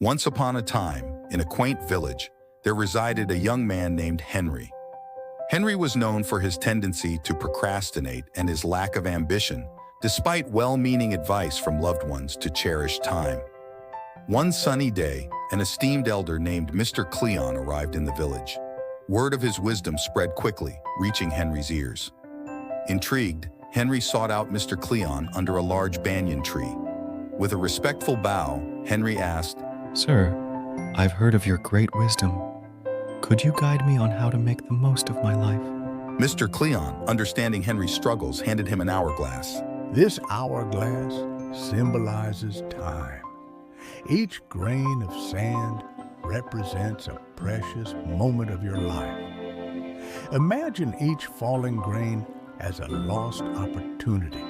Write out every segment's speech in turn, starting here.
Once upon a time, in a quaint village, there resided a young man named Henry. Henry was known for his tendency to procrastinate and his lack of ambition, despite well-meaning advice from loved ones to cherish time. One sunny day, an esteemed elder named Mr. Cleon arrived in the village. Word of his wisdom spread quickly, reaching Henry's ears. Intrigued, Henry sought out Mr. Cleon under a large banyan tree. With a respectful bow, Henry asked, "Sir, I've heard of your great wisdom. Could you guide me on how to make the most of my life?" Mr. Cleon, understanding Henry's struggles, handed him an hourglass. This hourglass symbolizes time. Each grain of sand represents a precious moment of your life. Imagine each falling grain as a lost opportunity.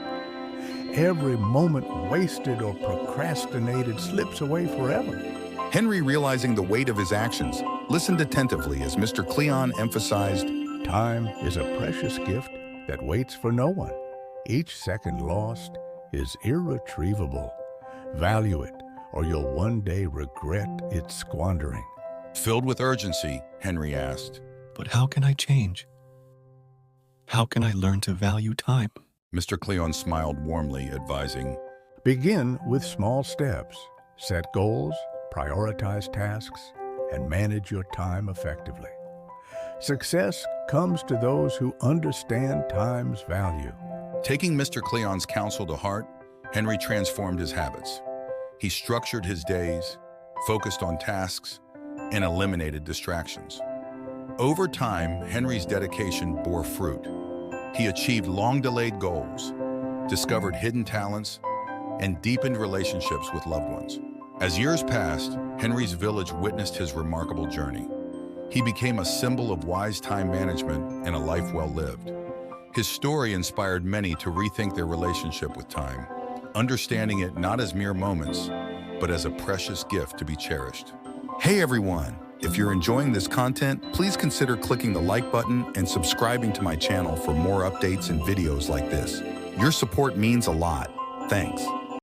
Every moment wasted or procrastinated slips away forever. Henry, realizing the weight of his actions, listened attentively as Mr. Cleon emphasized, Time is a precious gift that waits for no one. Each second lost is irretrievable. Value it, or you'll one day regret its squandering. Filled with urgency, Henry asked. "But how can I change? How can I learn to value time?" Mr. Cleon smiled warmly, advising, Begin with small steps. Set goals, prioritize tasks, and manage your time effectively. Success comes to those who understand time's value. Taking Mr. Cleon's counsel to heart, Henry transformed his habits. He structured his days, focused on tasks, and eliminated distractions. Over time, Henry's dedication bore fruit. He achieved long-delayed goals, discovered hidden talents, and deepened relationships with loved ones. As years passed, Henry's village witnessed his remarkable journey. He became a symbol of wise time management and a life well lived. His story inspired many to rethink their relationship with time, understanding it not as mere moments, but as a precious gift to be cherished. Hey everyone! If you're enjoying this content, please consider clicking the like button and subscribing to my channel for more updates and videos like this. Your support means a lot. Thanks.